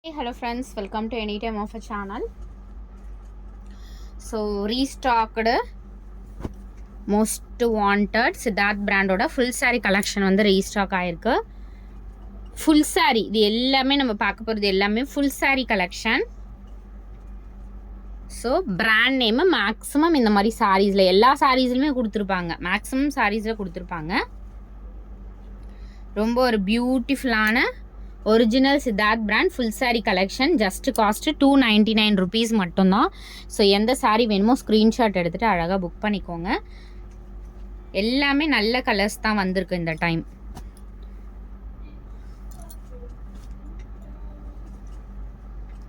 Hey, hello friends, welcome to Anytime of a channel. So restocked most wanted Siddharth brand full saree collection வந்து restock ஆயிருக்கு. Full saree இது எல்லாமே நம்ம பார்க்க போறது எல்லாமே full saree collection. So brand name maximum இந்த மாதிரி சாரீஸில் எல்லா சாரீஸ்லையுமே கொடுத்துருப்பாங்க. மேக்ஸிமம் சாரீஸில் கொடுத்துருப்பாங்க. ரொம்ப ஒரு பியூட்டிஃபுல்லான original Siddharth brand full sari collection. Just cost 299 rupees மட்டும்தான். ஸோ எந்த சாரீ வேணுமோ ஸ்க்ரீன்ஷாட் எடுத்துகிட்டு அழகாக புக் பண்ணிக்கோங்க. எல்லாமே நல்ல கலர்ஸ் தான் வந்திருக்கு இந்த டைம்.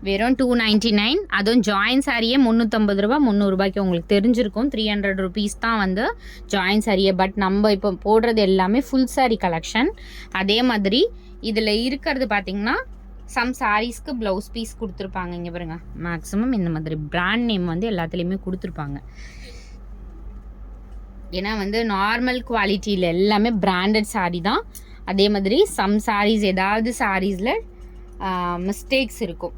வெறும் 299. அதுவும் ஜாயின் சாரியே 350 ரூபா 300 ரூபாய்க்கு உங்களுக்கு தெரிஞ்சிருக்கும். 300 rupees தான் வந்து ஜாயின் சாரியே. பட் நம்ம இப்போ போடுறது எல்லாமே ஃபுல் சாரீ கலெக்ஷன். அதே மாதிரி இதில் இருக்கிறது பார்த்தீங்கன்னா சம் சாரீஸ்க்கு ப்ளவுஸ் பீஸ் கொடுத்துருப்பாங்க. இங்கே பாருங்க, மேக்ஸிமம் இந்த மாதிரி பிராண்ட் நேம் வந்து எல்லாத்துலேயுமே கொடுத்துருப்பாங்க. ஏன்னா வந்து நார்மல் குவாலிட்டியில் எல்லாமே பிராண்டட் சாரீ தான். அதே மாதிரி சம் சாரீஸ் ஏதாவது சாரீஸில் மிஸ்டேக்ஸ் இருக்கும்.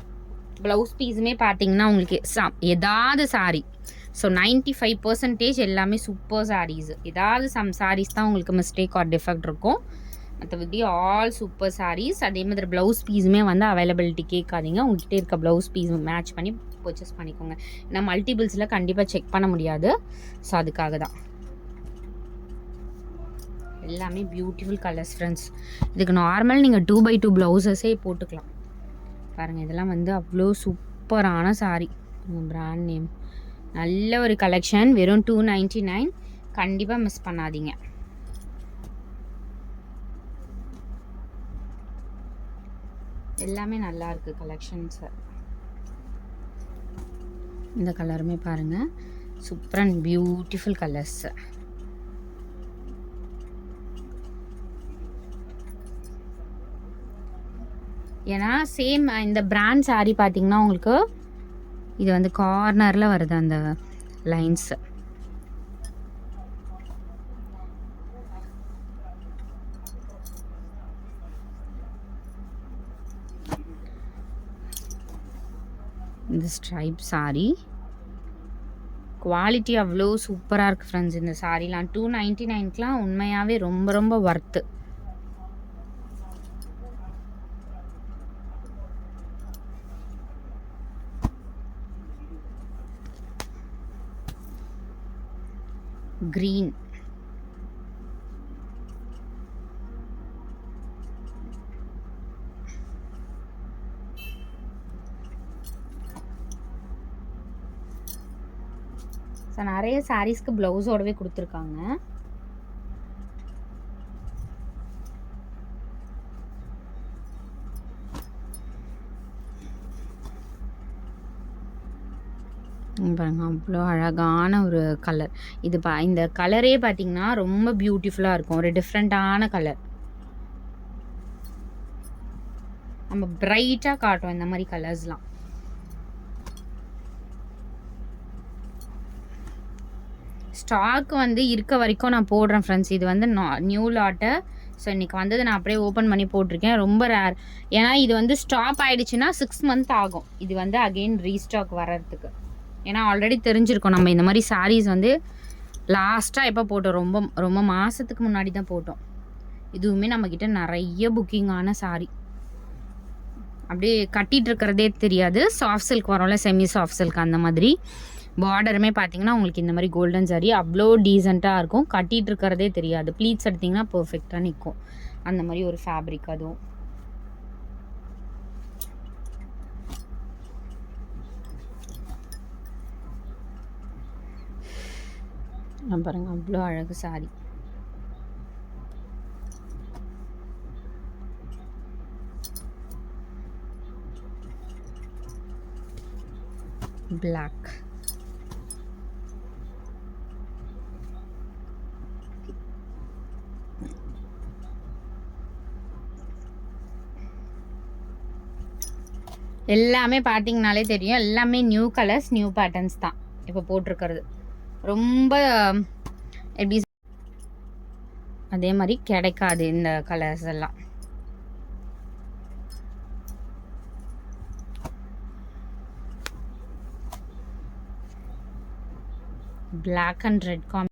ப்ளவுஸ் பீஸுமே பார்த்தீங்கன்னா உங்களுக்கு ஏதாவது சாரீ. ஸோ 95% எல்லாமே சூப்பர் சாரீஸ். ஏதாவது சம் சாரீஸ் தான் உங்களுக்கு மிஸ்டேக் ஆர் டிஃபெக்ட் இருக்கும். மற்றபடி ஆல் சூப்பர் சாரீஸ். அதே மாதிரி ப்ளவுஸ் பீஸுமே வந்து அவைலபிலிட்டி கேட்காதீங்க. உங்கள்கிட்ட இருக்க ப்ளவுஸ் பீஸ் மேட்ச் பண்ணி பர்ச்சேஸ் பண்ணிக்கோங்க. ஏன்னா மல்டிபிள்ஸில் கண்டிப்பாக செக் பண்ண முடியாது. ஸோ அதுக்காக தான். எல்லாமே பியூட்டிஃபுல் கலர்ஸ் ஃப்ரெண்ட்ஸ். இதுக்கு நார்மல் நீங்கள் 2x2 ப்ளவுசஸே போட்டுக்கலாம். பாருங்கள், இதெல்லாம் வந்து அவ்வளோ சூப்பரான சாரீ. பிராண்ட் நேம் நல்ல ஒரு கலெக்ஷன். வெறும் 299. கண்டிப்பாக மிஸ் பண்ணாதீங்க. எல்லாமே நல்லா இருக்குது கலெக்ஷன்ஸு. இந்த கலருமே பாருங்கள், சூப்பர் அண்ட் பியூட்டிஃபுல் கலர்ஸு. ஏன்னா சேம் இந்த பிராண்ட் சாரீ பார்த்தீங்கன்னா உங்களுக்கு இது வந்து கார்னரில் வருது அந்த லைன்ஸு. இந்த ஸ்ட்ரைப் சாரீ குவாலிட்டி அவ்வளோ சூப்பராக இருக்குது ஃப்ரெண்ட்ஸ். இந்த சாரீலாம் 299க்குலாம் உண்மையாகவே ரொம்ப ரொம்ப ஒர்த்து. க்ரீன் ஸோ நிறைய சாரீஸ்க்கு ப்ளவுஸோடவே கொடுத்துருக்காங்க. பாருங்க, அவ்வளோ அழகான ஒரு கலர் இது. இந்த கலரே பார்த்தீங்கன்னா ரொம்ப பியூட்டிஃபுல்லாக இருக்கும். ஒரு டிஃப்ரெண்ட்டான கலர். நம்ம பிரைட்டாக காட்டும் இந்த மாதிரி கலர்ஸ்லாம். ஸ்டாக் வந்து இருக்க வரைக்கும் நான் போடுறேன் ஃப்ரெண்ட்ஸ். இது வந்து நியூ லாட்டு. ஸோ இன்றைக்கி வந்தது நான் அப்படியே ஓப்பன் பண்ணி போட்டிருக்கேன். ரொம்ப ரேர். ஏன்னா இது வந்து ஸ்டாப் ஆகிடுச்சுன்னா 6 months ஆகும் இது வந்து அகெயின் ரீஸ்டாக் வர்றதுக்கு. ஏன்னா ஆல்ரெடி தெரிஞ்சிருக்கோம் நம்ம இந்த மாதிரி சாரீஸ் வந்து லாஸ்ட்டாக எப்போ போட்டோம், ரொம்ப ரொம்ப மாதத்துக்கு முன்னாடி தான் போட்டோம். இதுவுமே நம்மக்கிட்ட நிறைய புக்கிங்கான சாரீ. அப்படியே கட்டிகிட்டு இருக்கிறதே தெரியாது. சாஃப்ட் சில்க் வரோம்ல, செமி சாஃப்ட் சில்க் அந்த மாதிரி. பார்டருமே பார்த்தீங்கன்னா உங்களுக்கு இந்த மாதிரி கோல்டன் சாரீ அவ்வளோ டீசெண்டாக இருக்கும். கட்டிகிட்டு இருக்கிறதே தெரியாது. ப்ளீட்ஸ் எடுத்திங்கன்னா பர்ஃபெக்டாக நிற்கும். அந்த மாதிரி ஒரு ஃபேப்ரிக். அதுவும் பாருங்கள், அவ்வளோ அழகு சாரீ. பிளாக் எல்லாமே பார்த்தீங்கனாலே தெரியும். எல்லாமே நியூ கலர்ஸ், நியூ பேட்டர்ன்ஸ் தான் இப்போ போட்டிருக்கிறது. ரொம்ப எப்படி அதே மாதிரி கிடைக்காது இந்த கலர்ஸ் எல்லாம். Black and red